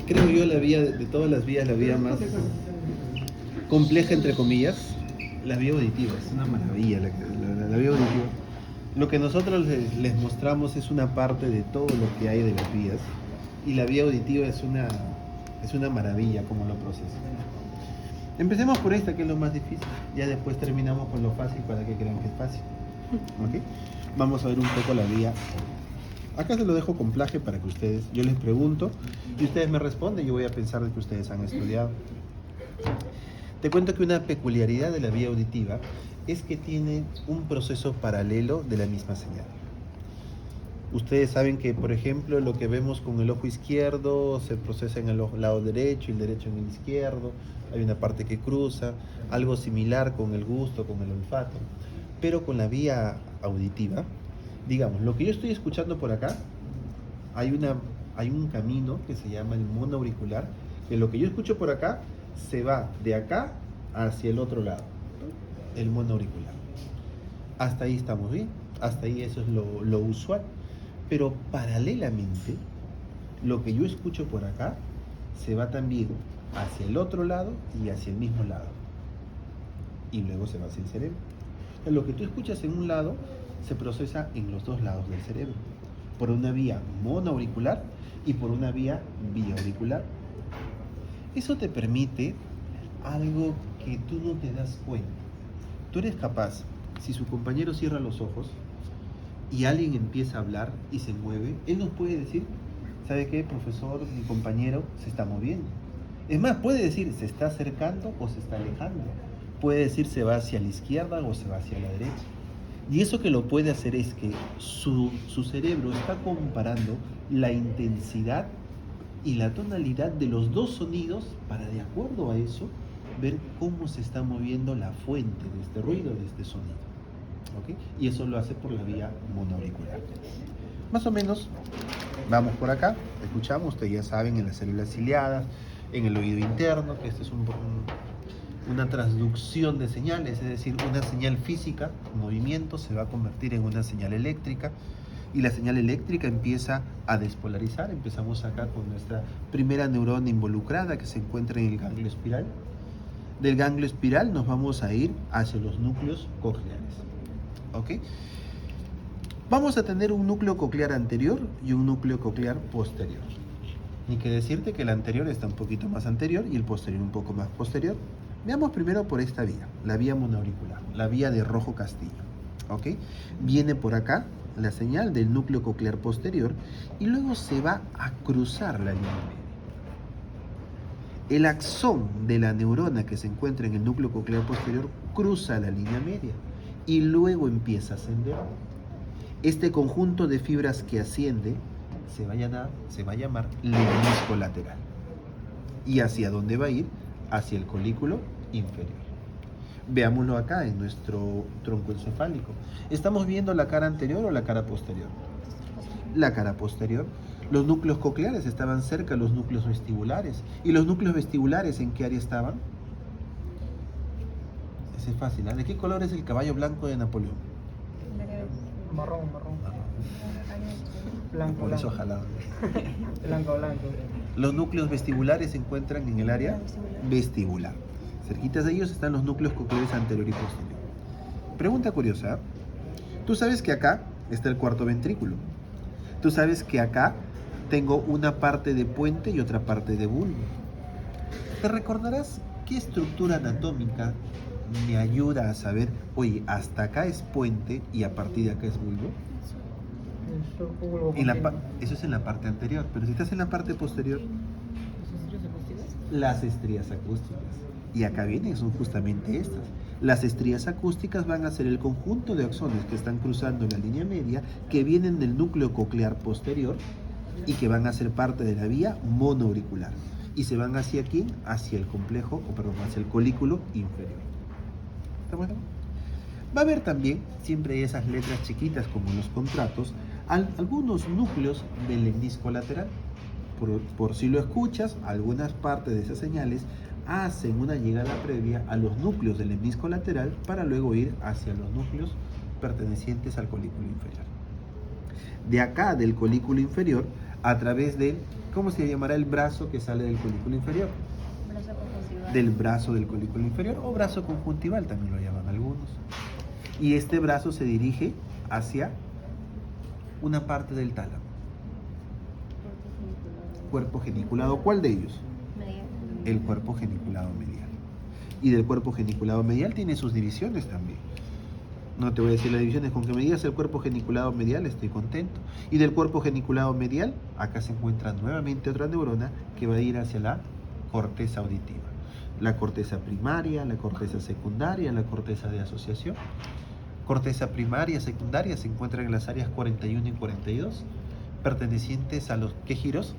Creo yo la vía de todas las vías, la vía más compleja, entre comillas, la vía auditiva. Es una maravilla la vía auditiva. Lo que nosotros les mostramos es una parte de todo lo que hay de las vías, y la vía auditiva es una maravilla como lo procesa. Empecemos por esta, que es lo más difícil, ya después terminamos con lo fácil para que crean que es fácil. ¿Ok? Vamos a ver un poco la vía. Acá se lo dejo con plaje para que yo les pregunto y ustedes me responden. Yo voy a pensar de que ustedes han estudiado. Te cuento que una peculiaridad de la vía auditiva es que tiene un proceso paralelo de la misma señal. Ustedes saben que, por ejemplo, lo que vemos con el ojo izquierdo se procesa en el lado derecho y el derecho en el izquierdo. Hay una parte que cruza, algo similar con el gusto, con el olfato. Pero con la vía auditiva, digamos, lo que yo estoy escuchando por acá, hay un camino que se llama el monoauricular, que lo que yo escucho por acá se va de acá hacia el otro lado, el monoauricular. Hasta ahí estamos bien, hasta ahí eso es lo usual. Pero paralelamente, lo que yo escucho por acá se va también hacia el otro lado y hacia el mismo lado. Y luego se va hacia el cerebro. Lo que tú escuchas en un lado se procesa en los dos lados del cerebro, por una vía monoauricular y por una vía biauricular. Eso te permite algo que tú no te das cuenta. Tú eres capaz, si su compañero cierra los ojos y alguien empieza a hablar y se mueve, él nos puede decir: ¿sabe qué, profesor? Mi compañero se está moviendo. Es más, puede decir: se está acercando o se está alejando. Puede decir: se va hacia la izquierda o se va hacia la derecha. Y eso que lo puede hacer es que su cerebro está comparando la intensidad y la tonalidad de los dos sonidos para, de acuerdo a eso, ver cómo se está moviendo la fuente de este ruido, de este sonido. ¿Okay? Y eso lo hace por la vía monoauricular. Más o menos, vamos por acá, escuchamos, ustedes ya saben, en las células ciliadas, en el oído interno, que este es una transducción de señales, es decir, una señal física, movimiento, se va a convertir en una señal eléctrica, y la señal eléctrica empieza a despolarizar. Empezamos acá con nuestra primera neurona involucrada, que se encuentra en el ganglio espiral. Del ganglio espiral nos vamos a ir hacia los núcleos cocleares. ¿Ok? Vamos a tener un núcleo coclear anterior y un núcleo coclear posterior. Ni que decirte que el anterior está un poquito más anterior y el posterior un poco más posterior. Veamos primero por esta vía, la vía monoauricular, la vía de Rojo Castillo. ¿Ok? Viene por acá la señal del núcleo coclear posterior y luego se va a cruzar la línea media. El axón de la neurona que se encuentra en el núcleo coclear posterior cruza la línea media y luego empieza a ascender. Este conjunto de fibras que asciende se va a llamar lemnisco lateral. ¿Y hacia dónde va a ir? Hacia el colículo inferior. Veámoslo acá en nuestro tronco encefálico. ¿Estamos viendo la cara anterior o la cara posterior? La cara posterior. Los núcleos cocleares estaban cerca de los núcleos vestibulares. ¿Y los núcleos vestibulares en qué área estaban? Ese es fácil, ¿eh? ¿De qué color es el caballo blanco de Napoleón? Marrón. Blanco, por eso blanco. jalado. Blanco. Los núcleos vestibulares se encuentran en el área vestibular. Cerquitas de ellos están los núcleos cocleares anterior y posterior. Pregunta curiosa. Tú sabes que acá está el cuarto ventrículo. Tú sabes que acá tengo una parte de puente y otra parte de bulbo. ¿Te recordarás qué estructura anatómica me ayuda a saber, oye, hasta acá es puente y a partir de acá es bulbo? Eso es en la parte anterior, pero si estás en la parte posterior, las estrías acústicas. Y acá vienen, son justamente estas. Las estrías acústicas van a ser el conjunto de axones que están cruzando la línea media, que vienen del núcleo coclear posterior y que van a ser parte de la vía monoauricular. Y se van hacia aquí, hacia el hacia el colículo inferior. ¿Está bueno? Va a haber también, siempre esas letras chiquitas como en los contratos, algunos núcleos del lemnisco lateral. Por si lo escuchas, algunas partes de esas señales hacen una llegada previa a los núcleos del lemnisco lateral para luego ir hacia los núcleos pertenecientes al colículo inferior. De acá, del colículo inferior, a través del ¿Cómo se llamará el brazo que sale del colículo inferior? Brazo conjuntival. Del brazo del colículo inferior o brazo conjuntival también lo llaman algunos. Y este brazo se dirige hacia una parte del tálamo. Cuerpo geniculado. ¿Cuál de ellos? Medial. El cuerpo geniculado medial. Y del cuerpo geniculado medial tiene sus divisiones también. No te voy a decir las divisiones, con que me digas el cuerpo geniculado medial estoy contento. Y del cuerpo geniculado medial, acá se encuentra nuevamente otra neurona que va a ir hacia la corteza auditiva. La corteza primaria, la corteza secundaria, la corteza de asociación. Corteza primaria, secundaria se encuentran en las áreas 41 y 42, pertenecientes a los, ¿qué giros?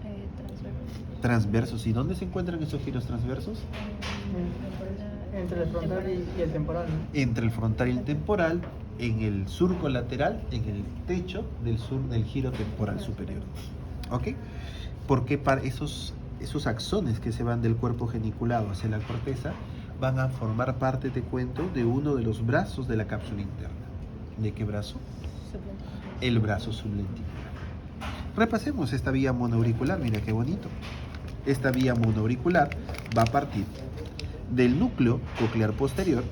Transverso. Transversos. ¿Y dónde se encuentran esos giros transversos? Entre el frontal y el temporal, ¿no? Entre el frontal y el temporal, en el surco lateral, en el techo del giro temporal superior. ¿Ok? Porque para esos axones que se van del cuerpo geniculado hacia la corteza van a formar parte, te cuento, de uno de los brazos de la cápsula interna. ¿De qué brazo? El brazo sublenticular. Repasemos esta vía monoauricular, mira qué bonito. Esta vía monoauricular va a partir del núcleo coclear posterior,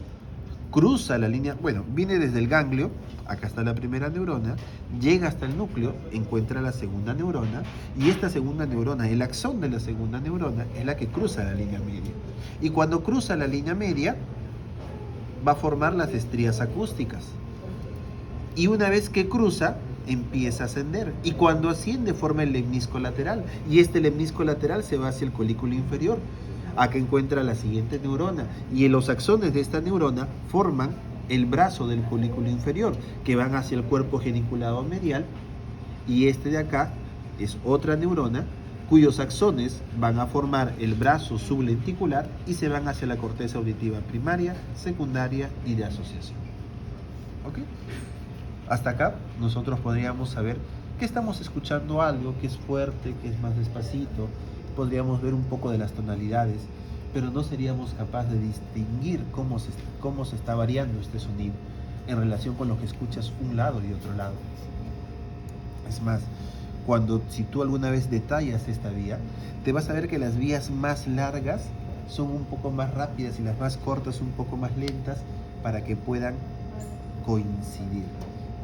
cruza la línea, bueno, viene desde el ganglio, acá está la primera neurona, llega hasta el núcleo, encuentra la segunda neurona, y esta segunda neurona, el axón de la segunda neurona, es la que cruza la línea media. Y cuando cruza la línea media, va a formar las estrías acústicas. Y una vez que cruza, empieza a ascender. Y cuando asciende, forma el lemnisco lateral. Y este lemnisco lateral se va hacia el colículo inferior. Acá encuentra la siguiente neurona. Y los axones de esta neurona forman el brazo del colículo inferior, que van hacia el cuerpo geniculado medial. Y este de acá es otra neurona, cuyos axones van a formar el brazo sublenticular y se van hacia la corteza auditiva primaria, secundaria y de asociación. ¿Ok? Hasta acá nosotros podríamos saber que estamos escuchando algo que es fuerte, que es más despacito, podríamos ver un poco de las tonalidades, pero no seríamos capaces de distinguir cómo se está variando este sonido en relación con lo que escuchas un lado y otro lado. Es más, si tú alguna vez detallas esta vía, te vas a ver que las vías más largas son un poco más rápidas y las más cortas un poco más lentas para que puedan coincidir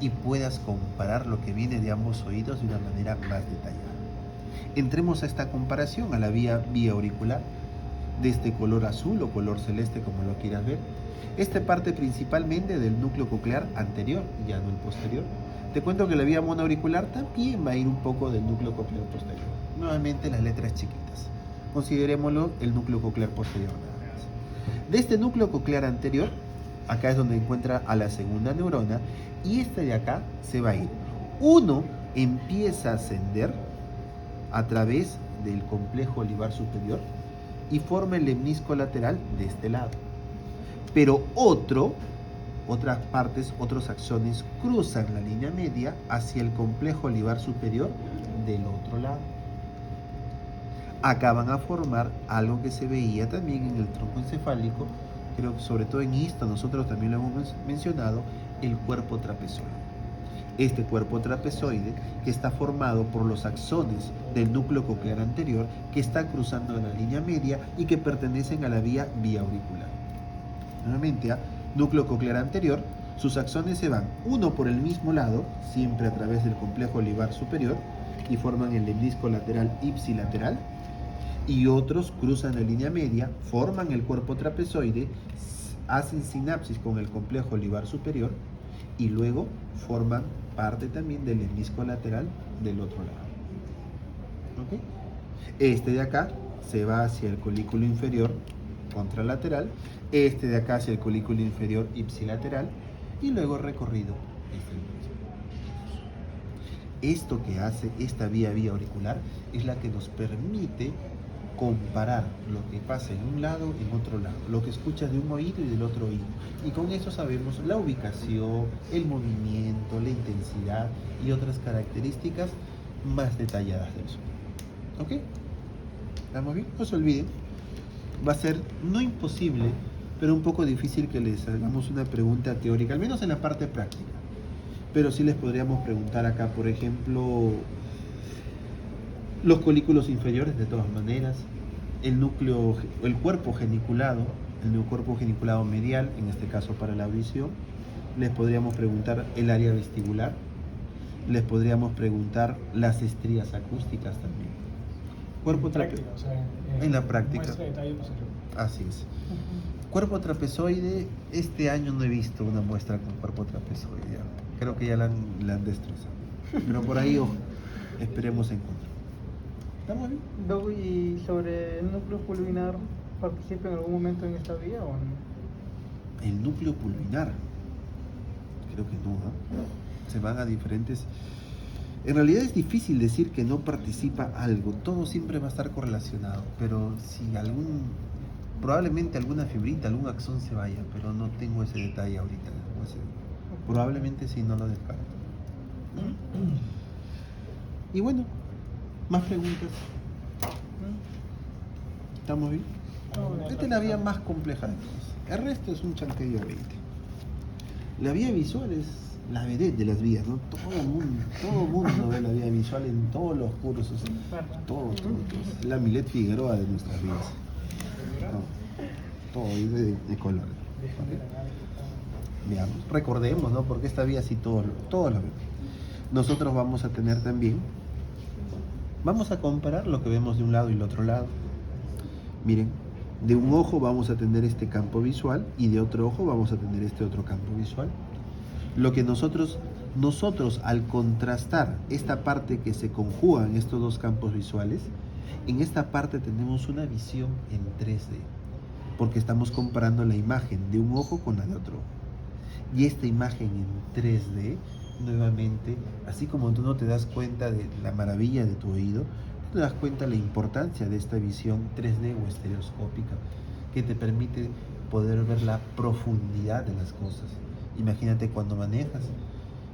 y puedas comparar lo que viene de ambos oídos de una manera más detallada. Entremos a esta comparación, a la vía auricular, de este color azul o color celeste, como lo quieras ver. Esta parte principalmente del núcleo coclear anterior, ya no el posterior. Te cuento que la vía monoauricular también va a ir un poco del núcleo coclear posterior. Nuevamente las letras chiquitas. Considerémoslo el núcleo coclear posterior nada más. De este núcleo coclear anterior, acá es donde encuentra a la segunda neurona, y este de acá se va a ir. Uno empieza a ascender a través del complejo olivar superior y forma el lemnisco lateral de este lado. Pero otras partes, otros axones cruzan la línea media hacia el complejo olivar superior del otro lado. Acá van a formar algo que se veía también en el tronco encefálico, creo que sobre todo en ISTA nosotros también lo hemos mencionado, el cuerpo trapezoide. Este cuerpo trapezoide que está formado por los axones del núcleo coclear anterior que están cruzando la línea media y que pertenecen a la vía auricular. Nuevamente, núcleo coclear anterior, sus axones se van uno por el mismo lado, siempre a través del complejo olivar superior, y forman el lemnisco lateral ipsilateral, y otros cruzan la línea media, forman el cuerpo trapezoide, hacen sinapsis con el complejo olivar superior y luego forman parte también del lemnisco lateral del otro lado. ¿Okay? Este de acá se va hacia el colículo inferior contralateral, este de acá hacia el colículo inferior ipsilateral y luego recorrido este mismo. Esto que hace esta vía auricular es la que nos permite comparar lo que pasa en un lado y en otro lado, lo que escuchas de un oído y del otro oído, y con eso sabemos la ubicación, el movimiento, la intensidad y otras características más detalladas del sonido. ¿Ok? ¿Estamos bien? No se olviden, va a ser no imposible, pero un poco difícil que les hagamos una pregunta teórica, al menos en la parte práctica, pero sí les podríamos preguntar acá, por ejemplo, Los colículos inferiores, de todas maneras, el núcleo, el cuerpo geniculado, el cuerpo geniculado medial, en este caso para la audición. Les podríamos preguntar el área vestibular, les podríamos preguntar las estrías acústicas también. Cuerpo práctica, o sea, en la práctica. Muestra detalle posterior. Así es. Cuerpo trapezoide, este año no he visto una muestra con cuerpo trapezoide. Creo que ya la han destrozado. Pero por ahí, ojo, esperemos encontrar. ¿Estamos bien? Doc, ¿y sobre el núcleo pulvinar participa en algún momento en esta vía o no? El núcleo pulvinar, creo que no, ¿no? Se van a diferentes. En realidad es difícil decir que no participa algo, todo siempre va a estar correlacionado, pero si probablemente alguna fibrita, algún axón se vaya, pero no tengo ese detalle ahorita. No sé. Probablemente sí, no lo descarto. Y bueno, más preguntas. ¿Estamos bien? Esta es la vía más compleja de todas. El resto es un chanquillo 20. La vía visual es la vedette de las vías, ¿no? Todo mundo ve la vía visual en todos los cursos. Todo. La Milet Figueroa de nuestras vidas. Todo es de color. Veamos, recordemos, ¿no? Porque esta vía sí todos la vemos. Nosotros vamos a tener también, vamos a comparar lo que vemos de un lado y el otro lado. Miren, de un ojo vamos a tener este campo visual y de otro ojo vamos a tener este otro campo visual. Lo que nosotros al contrastar esta parte que se conjugan estos dos campos visuales, en esta parte tenemos una visión en 3D, porque estamos comparando la imagen de un ojo con la de otro ojo. Y esta imagen en 3D, nuevamente, así como tú no te das cuenta de la maravilla de tu oído, te das cuenta de la importancia de esta visión 3D o estereoscópica, que te permite poder ver la profundidad de las cosas. Imagínate cuando manejas,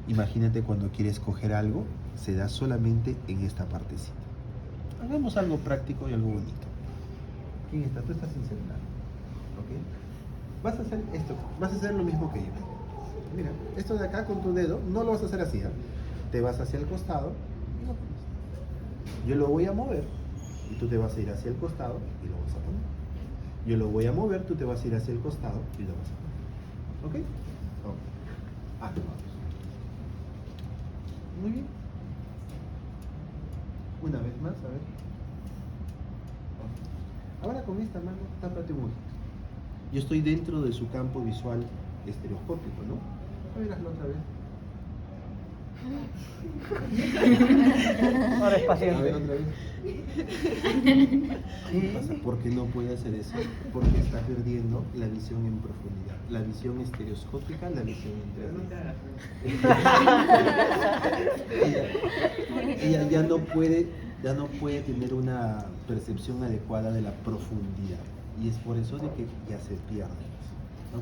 imagínate cuando quieres coger algo, se da solamente en esta partecita. Hagamos algo práctico y algo bonito. ¿Quién está? Tú estás sin celular. ¿Ok? Vas a hacer esto, vas a hacer lo mismo que yo. Mira, esto de acá con tu dedo, no lo vas a hacer así, ¿eh? Te vas hacia el costado y lo pones. Yo lo voy a mover y tú te vas a ir hacia el costado y lo vas a poner. Yo lo voy a mover, tú te vas a ir hacia el costado y lo vas a poner. ¿Ok? Vamos. Muy bien. Una vez más, a ver. Ahora con esta mano, tápate un ojito. Yo estoy dentro de su campo visual estereoscópico, ¿no? A ver, hazlo otra vez. Ahora es A ver, paciente. otra vez. ¿Qué pasa? ¿Por qué no puede hacer eso? Porque está perdiendo la visión en profundidad. La visión estereoscópica, la visión en 3D. Ella ya no puede tener una percepción adecuada de la profundidad. Y es por eso de que ya se pierde. ¿No?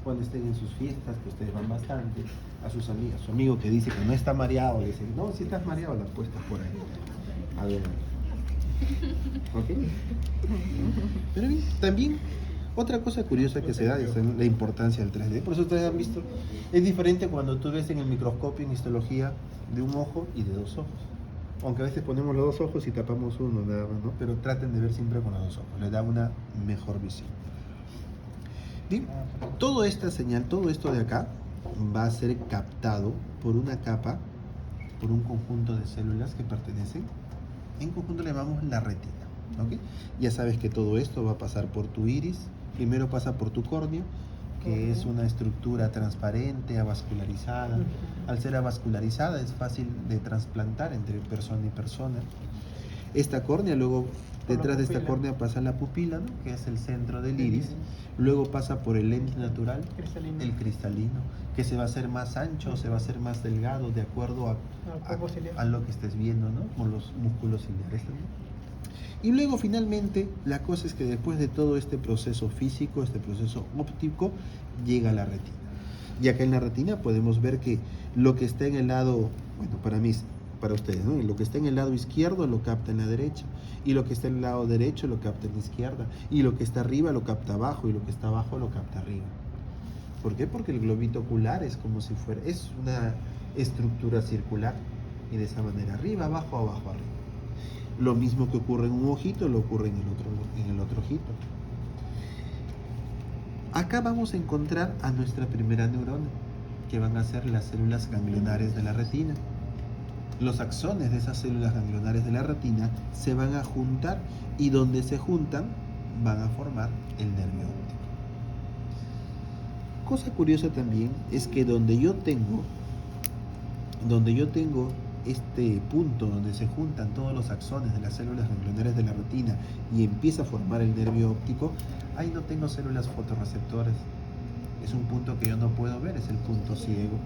Cuando estén en sus fiestas, que ustedes van bastante, a sus amigas, su amigo que dice que no está mareado, le dicen, no, si estás mareado, la puestas por ahí. A ver. ¿Ok? Pero bien, también otra cosa curiosa que se da es la importancia del 3D. Por eso ustedes han visto, es diferente cuando tú ves en el microscopio en histología de un ojo y de dos ojos. Aunque a veces ponemos los dos ojos y tapamos uno nada más, ¿no? Pero traten de ver siempre con los dos ojos, les da una mejor visión. Bien, toda esta señal, todo esto de acá va a ser captado por una capa, por un conjunto de células que pertenecen, en conjunto le llamamos la retina, ¿ok? Ya sabes que todo esto va a pasar por tu iris, primero pasa por tu córnea, que es una estructura transparente, avascularizada. Al ser avascularizada es fácil de trasplantar entre persona y persona. Esta córnea, luego detrás de esta córnea pasa la pupila, ¿no? Que es el centro del iris. Luego pasa por el lente natural, el cristalino, que se va a hacer más ancho, se va a hacer más delgado de acuerdo a lo que estés viendo, ¿no? Con los músculos ciliares también. Y luego finalmente la cosa es que después de todo este proceso físico, este proceso óptico, llega a la retina. Y acá en la retina podemos ver que lo que está en el lado, bueno, para ustedes, ¿no? Lo que está en el lado izquierdo lo capta en la derecha, y lo que está en el lado derecho lo capta en la izquierda, y lo que está arriba lo capta abajo, y lo que está abajo lo capta arriba. ¿Por qué? Porque el globito ocular es como si fuera, es una estructura circular, y de esa manera, arriba, abajo, abajo, arriba. Lo mismo que ocurre en un ojito, lo ocurre en el otro ojito. Acá vamos a encontrar a nuestra primera neurona, que van a ser las células ganglionares de la retina. Los axones de esas células ganglionares de la retina se van a juntar y donde se juntan van a formar el nervio óptico. Cosa curiosa también es que donde yo tengo este punto donde se juntan todos los axones de las células ganglionares de la retina y empieza a formar el nervio óptico, ahí no tengo células fotorreceptoras. Es un punto que yo no puedo ver, es el punto ciego.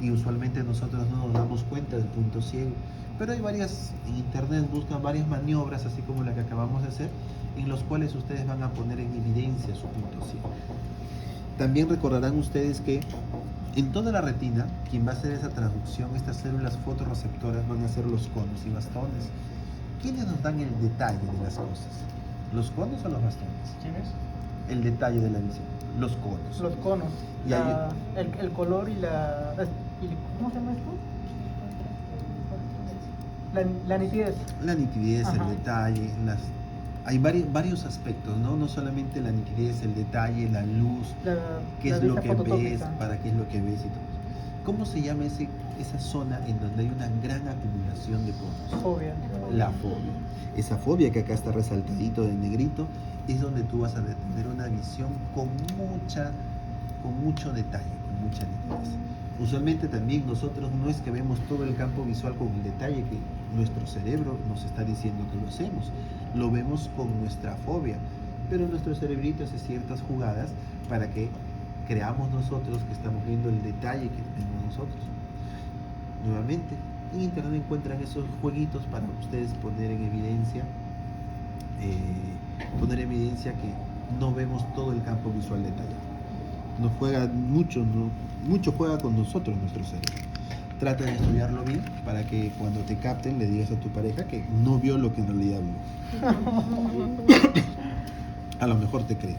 Y usualmente nosotros no nos damos cuenta del punto ciego. Pero hay en internet buscan varias maniobras, así como la que acabamos de hacer, en los cuales ustedes van a poner en evidencia su punto ciego. También recordarán ustedes que en toda la retina, quien va a hacer esa traducción, estas células fotorreceptoras van a ser los conos y bastones. ¿Quiénes nos dan el detalle de las cosas? ¿Los conos o los bastones? ¿Quién es? El detalle de la visión. Los conos. Los conos. Y El color y la... ¿Cómo se llama esto? La nitidez. La nitidez, Ajá. el detalle, hay varios aspectos, ¿no? No solamente la nitidez, el detalle, la luz, qué es lo que ves, para qué es lo que ves y todo eso. ¿Cómo se llama esa zona en donde hay una gran acumulación de conos? Fobia. La fobia. Esa fobia que acá está resaltadito de negrito es donde tú vas a tener una visión con mucho detalle, con mucha nitidez. Usualmente también nosotros no es que vemos todo el campo visual con el detalle que nuestro cerebro nos está diciendo que lo hacemos. Lo vemos con nuestra fobia, pero nuestro cerebrito hace ciertas jugadas para que creamos nosotros que estamos viendo el detalle que tenemos nosotros. Nuevamente, en internet encuentran esos jueguitos para ustedes poner en evidencia que no vemos todo el campo visual detallado. Nos juega mucho juega con nosotros nuestro cerebro. Trata de estudiarlo bien para que cuando te capten le digas a tu pareja que no vio lo que en realidad vio. A lo mejor te cree.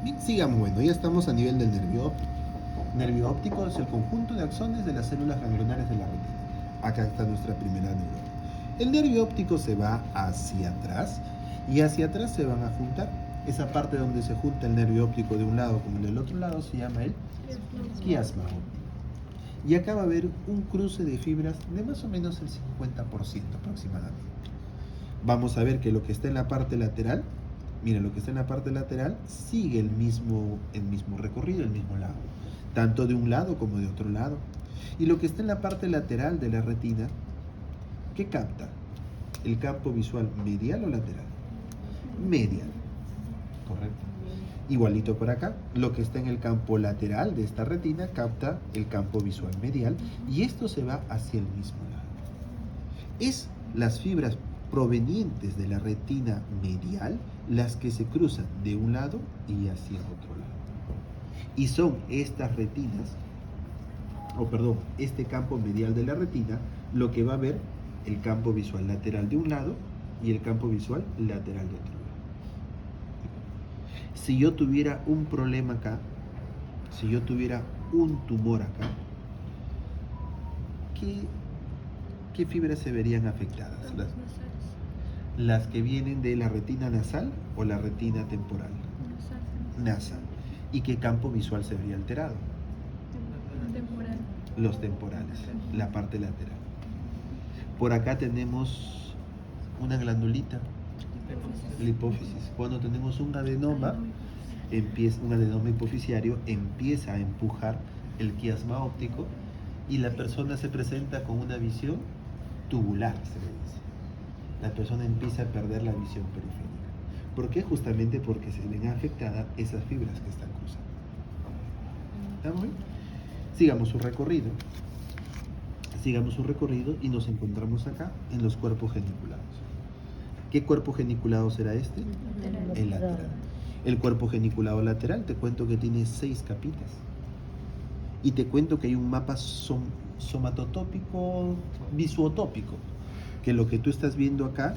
Bien, sigamos. Bueno, ya estamos a nivel del nervio óptico. Nervio óptico es el conjunto de axones de las células ganglionares de la retina. Acá está nuestra primera neurona. El nervio óptico se va hacia atrás y hacia atrás se van a juntar. Esa parte donde se junta el nervio óptico de un lado con el del otro lado se llama el quiasma óptico. Y acá va a haber un cruce de fibras de más o menos el 50% aproximadamente. Vamos a ver que lo que está en la parte lateral, mira, lo que está en la parte lateral sigue el mismo recorrido, el mismo lado, tanto de un lado como de otro lado. Y lo que está en la parte lateral de la retina, ¿qué capta? ¿El campo visual medial o lateral? Medial. Correcto. Igualito por acá, lo que está en el campo lateral de esta retina capta el campo visual medial y esto se va hacia el mismo lado. Es las fibras provenientes de la retina medial las que se cruzan de un lado y hacia otro lado. Y son estas retinas, este campo medial de la retina lo que va a ver el campo visual lateral de un lado y el campo visual lateral de otro lado. Si yo tuviera un problema acá, si yo tuviera un tumor acá, ¿qué fibras se verían afectadas? Las que vienen de la retina nasal o la retina temporal. Nasal. ¿Y qué campo visual se vería alterado? Temporal. Los temporales, la parte lateral. Por acá tenemos una glandulita, la hipófisis. Cuando tenemos un adenoma hipoficiario, empieza a empujar el quiasma óptico y la persona se presenta con una visión tubular, se le dice. La persona empieza a perder la visión periférica. ¿Por qué? Justamente porque se ven afectadas esas fibras que están cruzando. ¿Estamos bien? Sigamos su recorrido. Y nos encontramos acá en los cuerpos geniculados. ¿Qué cuerpo geniculado será este? El lateral. El cuerpo geniculado lateral, te cuento que tiene 6 capitas. Y te cuento que hay un mapa somatotópico, visuotópico, que lo que tú estás viendo acá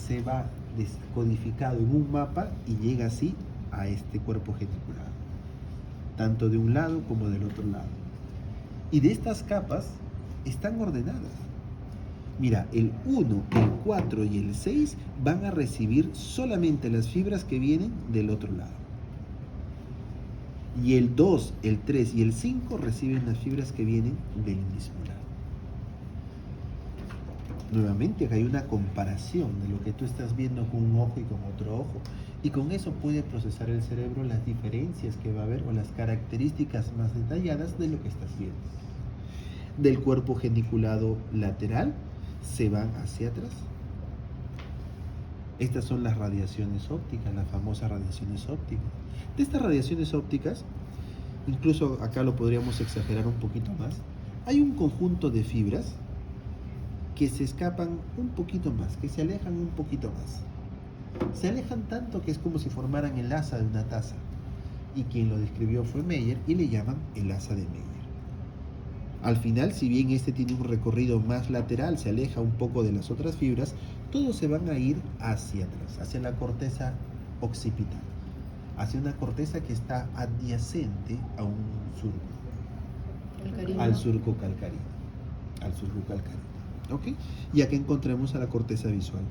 se va descodificado en un mapa y llega así a este cuerpo geniculado, tanto de un lado como del otro lado. Y de estas capas están ordenadas. Mira, el 1, el 4 y el 6 van a recibir solamente las fibras que vienen del otro lado. Y el 2, el 3 y el 5 reciben las fibras que vienen del mismo lado. Nuevamente acá hay una comparación de lo que tú estás viendo con un ojo y con otro ojo. Y con eso puede procesar el cerebro las diferencias que va a haber o las características más detalladas de lo que estás viendo. Del cuerpo geniculado lateral se van hacia atrás. Estas son las radiaciones ópticas, las famosas radiaciones ópticas. De estas radiaciones ópticas, incluso acá lo podríamos exagerar un poquito más, hay un conjunto de fibras que se escapan un poquito más, que se alejan un poquito más. Se alejan tanto que es como si formaran el asa de una taza. Y quien lo describió fue Meyer y le llaman el asa de Meyer. Al final, si bien este tiene un recorrido más lateral, se aleja un poco de las otras fibras, todos se van a ir hacia atrás, hacia la corteza occipital, hacia una corteza que está adyacente a un surco, al surco calcáreo, ¿ok? Y aquí encontramos a la corteza visual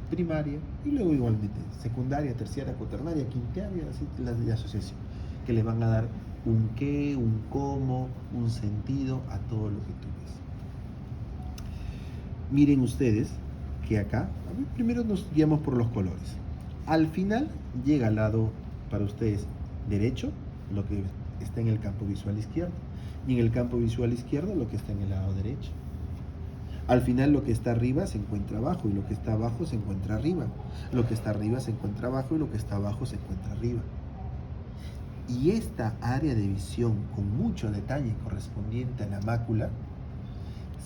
primaria y luego igualmente secundaria, terciaria, cuaternaria, quintearia, así las de asociación, que le van a dar un qué, un cómo, un sentido a todo lo que tú ves. Miren ustedes que acá, primero nos guiamos por los colores. Al final llega al lado, para ustedes, derecho, lo que está en el campo visual izquierdo, y en el campo visual izquierdo lo que está en el lado derecho. Al final lo que está arriba se encuentra abajo y lo que está abajo se encuentra arriba. Lo que está arriba se encuentra abajo y lo que está abajo se encuentra arriba. Y esta área de visión con mucho detalle correspondiente a la mácula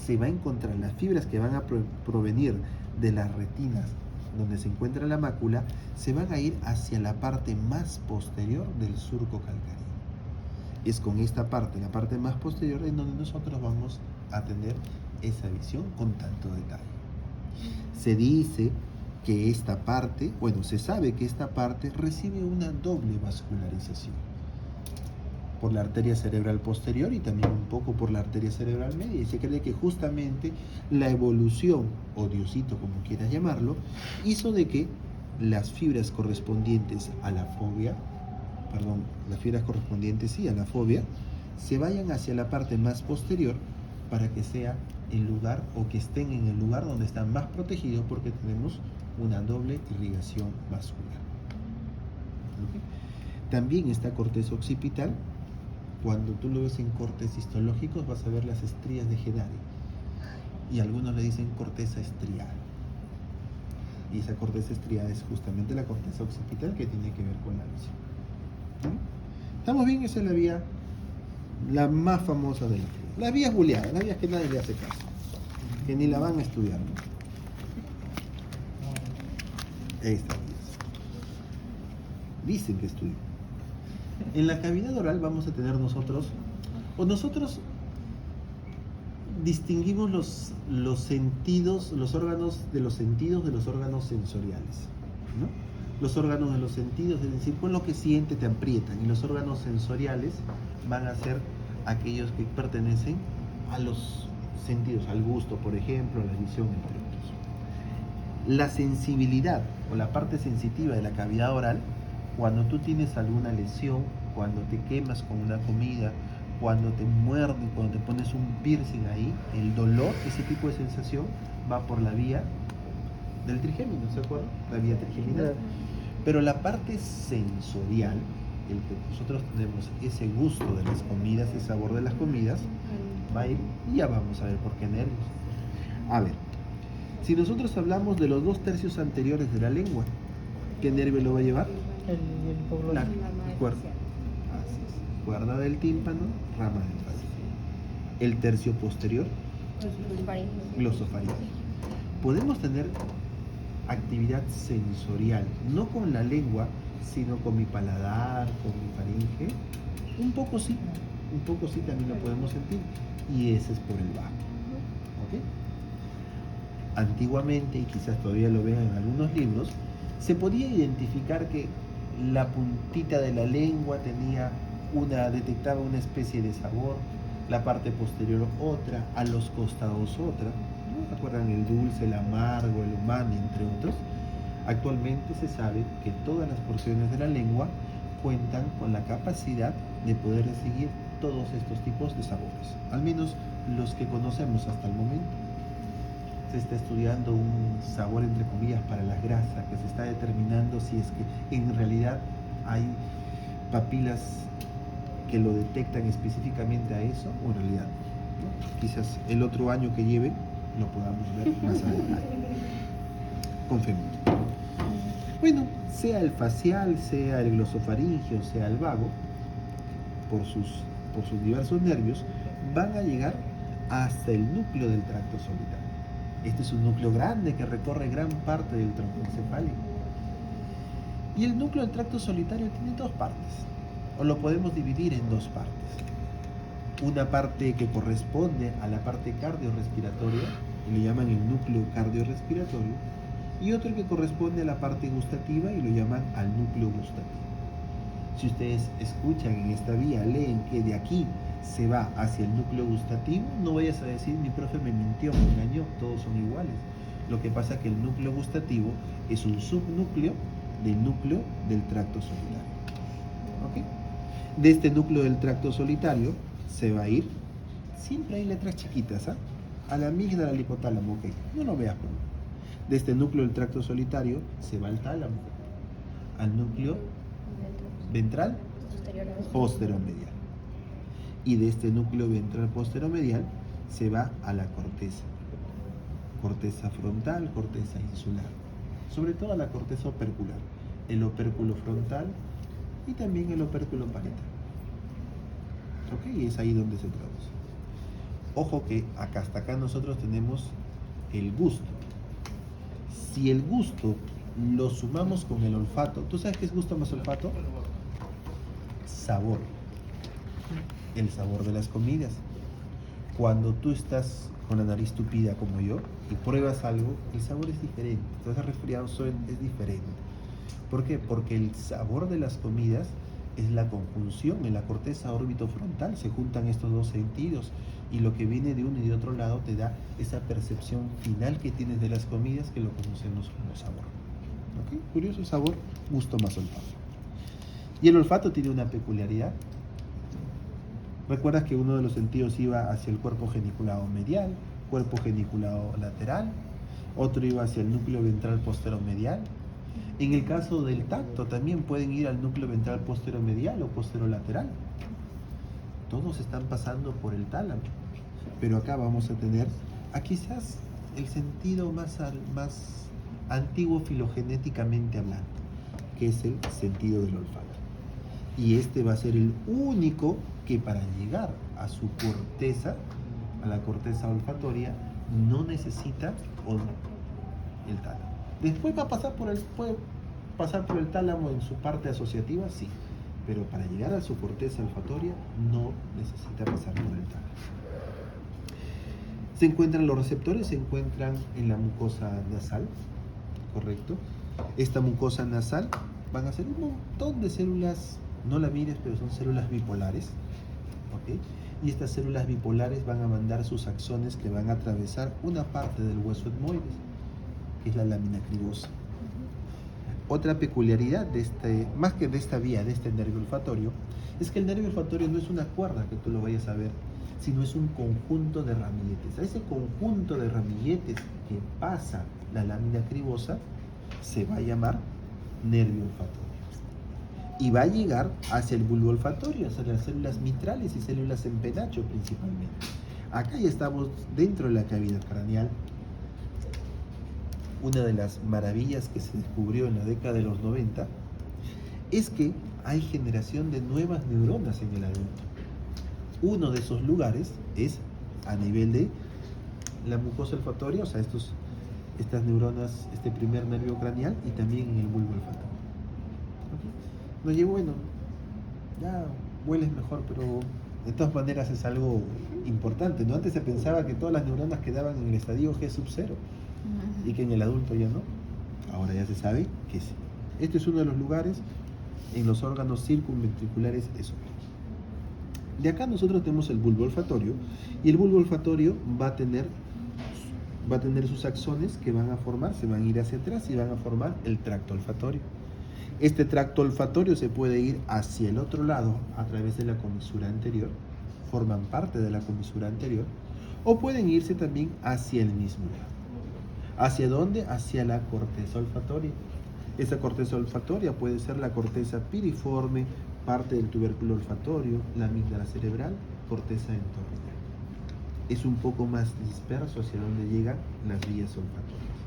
se va a encontrar, las fibras que van a provenir de las retinas donde se encuentra la mácula se van a ir hacia la parte más posterior del surco calcáreo. Es con esta parte, la parte más posterior, en donde nosotros vamos a tener esa visión con tanto detalle. Se dice que esta parte, bueno, se sabe que esta parte recibe una doble vascularización por la arteria cerebral posterior y también un poco por la arteria cerebral media, y se cree que justamente la evolución, o Diosito como quieras llamarlo, hizo de que las fibras correspondientes a la fobia, las fibras correspondientes sí a la fobia, se vayan hacia la parte más posterior para que sea el lugar, o que estén en el lugar donde están más protegidos, porque tenemos una doble irrigación vascular. ¿Okay? También esta corteza occipital, cuando tú lo ves en cortes histológicos, vas a ver las estrías de Gedari, y algunos le dicen corteza estriada. Y esa corteza estriada es justamente la corteza occipital, que tiene que ver con la visión. ¿Estamos bien? Esa es la vía, la más famosa de las vías booleanas, las vías que nadie le hace caso, que ni la van a estudiar, ¿no? Estas vías dicen que estudian. En la cavidad oral vamos a tener nosotros distinguimos los sentidos, los órganos de los sentidos de los órganos sensoriales, ¿no? Los órganos de los sentidos, es decir, con lo que siente te aprietan, y los órganos sensoriales van a ser aquellos que pertenecen a los sentidos, al gusto, por ejemplo, a la visión, entre otros. La sensibilidad o la parte sensitiva de la cavidad oral, cuando tú tienes alguna lesión, cuando te quemas con una comida, cuando te muerden, cuando te pones un piercing ahí, el dolor, ese tipo de sensación, va por la vía del trigémino, ¿se acuerdan? La vía trigeminal. Pero la parte sensorial, el que nosotros tenemos ese gusto de las comidas, ese sabor de las comidas, va a ir, y ya vamos a ver por qué nervios. A ver, si nosotros hablamos de los 2/3 anteriores de la lengua, ¿qué nervio lo va a llevar? La cuerda. Así es. Cuerda del tímpano, rama del facial. El tercio posterior, glosofaringe. Podemos tener actividad sensorial, no con la lengua, sino con mi paladar, con mi faringe. Un poco sí también lo podemos sentir, y ese es por el bajo. ¿Okay? Antiguamente, y quizás todavía lo vean en algunos libros, se podía identificar que la puntita de la lengua detectaba una especie de sabor, la parte posterior otra, a los costados otra. ¿Recuerdan el dulce, el amargo, el umami, entre otros? Actualmente se sabe que todas las porciones de la lengua cuentan con la capacidad de poder recibir todos estos tipos de sabores, al menos los que conocemos hasta el momento. Se está estudiando un sabor entre comillas para las grasas, que se está determinando si es que en realidad hay papilas que lo detectan específicamente a eso o en realidad no. Quizás el otro año que lleve lo podamos ver más adelante. Confiemos. Bueno, sea el facial, sea el glosofaringeo, sea el vago, por sus diversos nervios, van a llegar hasta el núcleo del tracto solitario. Este es un núcleo grande que recorre gran parte del tronco encefálico. Y el núcleo del tracto solitario tiene dos partes, o lo podemos dividir en dos partes. Una parte que corresponde a la parte cardiorrespiratoria, y le llaman el núcleo cardiorrespiratorio, y otro que corresponde a la parte gustativa y lo llaman al núcleo gustativo. Si ustedes escuchan en esta vía, leen que de aquí se va hacia el núcleo gustativo, no vayas a decir mi profe me mintió, me engañó, todos son iguales. Lo que pasa es que el núcleo gustativo es un subnúcleo del núcleo del tracto solitario. ¿Okay? De este núcleo del tracto solitario se va a ir, siempre hay letras chiquitas, ¿ah? A la amígdala, al hipotálamo, ok, no lo veas por favor. De este núcleo del tracto solitario se va al tálamo, al núcleo ventral posteromedial. Y de este núcleo ventral posteromedial se va a la corteza frontal, corteza insular, sobre todo a la corteza opercular, el opérculo frontal y también el opérculo parietal. Ok, y es ahí donde se traduce. Ojo que acá hasta acá nosotros tenemos el gusto. Si el gusto lo sumamos con el olfato, ¿tú sabes qué es gusto más olfato? Sabor. El sabor de las comidas. Cuando tú estás con la nariz tupida como yo y pruebas algo, el sabor es diferente. Estás resfriado, es diferente. ¿Por qué? Porque el sabor de las comidas es la conjunción en la corteza orbitofrontal, se juntan estos dos sentidos y lo que viene de uno y de otro lado te da esa percepción final que tienes de las comidas que lo conocemos como sabor. ¿Okay? Curioso sabor, gusto más olfato. Y el olfato tiene una peculiaridad. ¿Recuerdas que uno de los sentidos iba hacia el cuerpo geniculado medial, cuerpo geniculado lateral? Otro iba hacia el núcleo ventral posteromedial. En el caso del tacto también pueden ir al núcleo ventral posteromedial o posterolateral. Todos están pasando por el tálamo. Pero acá vamos a tener quizás el sentido más antiguo filogenéticamente hablando, que es el sentido del olfato. Y este va a ser el único que para llegar a su corteza, a la corteza olfatoria, no necesita el tálamo. Después puede pasar por el tálamo en su parte asociativa, sí, pero para llegar a su corteza olfatoria no necesita pasar por el tálamo. Se encuentran los receptores, se encuentran en la mucosa nasal, ¿correcto? Esta mucosa nasal van a ser un montón de células, no la mires, pero son células bipolares, ¿ok? Y estas células bipolares van a mandar sus axones que van a atravesar una parte del hueso etmoides, que es la lámina cribosa. Otra peculiaridad más que de esta vía, de este nervio olfatorio, es que el nervio olfatorio no es una cuerda que tú lo vayas a ver, sino es un conjunto de ramilletes. A ese conjunto de ramilletes que pasa la lámina cribosa se va a llamar nervio olfatorio. Y va a llegar hacia el bulbo olfatorio, hacia las células mitrales y células en penacho principalmente. Acá ya estamos dentro de la cavidad craneal. Una de las maravillas que se descubrió en la década de los 90 es que hay generación de nuevas neuronas en el adulto. Uno de esos lugares es a nivel de la mucosa olfatoria, o sea, estas neuronas, este primer nervio craneal y también en el bulbo olfatorio. ¿Okay? No llegó, bueno, ya hueles mejor, pero de todas maneras es algo importante, ¿no? Antes se pensaba que todas las neuronas quedaban en el estadio G sub 0 y que en el adulto ya no. Ahora ya se sabe que sí. Este es uno de los lugares en los órganos circunventriculares esógenos. De acá nosotros tenemos el bulbo olfatorio y el bulbo olfatorio va a tener va a tener sus axones que van a formar, se van a ir hacia atrás y van a formar el tracto olfatorio. Este tracto olfatorio se puede ir hacia el otro lado a través de la comisura anterior, forman parte de la comisura anterior, o pueden irse también hacia el mismo lado. ¿Hacia dónde? Hacia la corteza olfatoria. Esa corteza olfatoria puede ser la corteza piriforme, parte del tubérculo olfatorio, la amígdala cerebral, corteza entornal. Es un poco más disperso hacia donde llegan las vías olfatorias.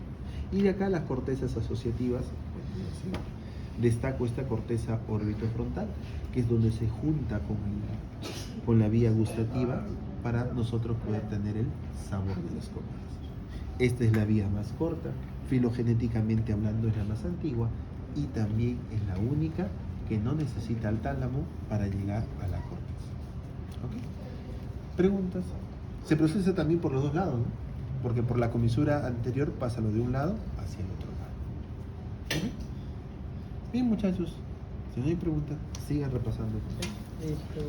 Y de acá las cortezas asociativas, destaco esta corteza orbitofrontal, que es donde se junta con la vía gustativa para nosotros poder tener el sabor de las comidas. Esta es la vía más corta, filogenéticamente hablando es la más antigua y también es la única que no necesita el tálamo para llegar a la corteza. ¿Ok? Preguntas. Se procesa también por los dos lados, ¿no? Porque por la comisura anterior pasa lo de un lado hacia el otro lado. ¿Ok? Bien, muchachos, si no hay preguntas, sigan repasando. Esto...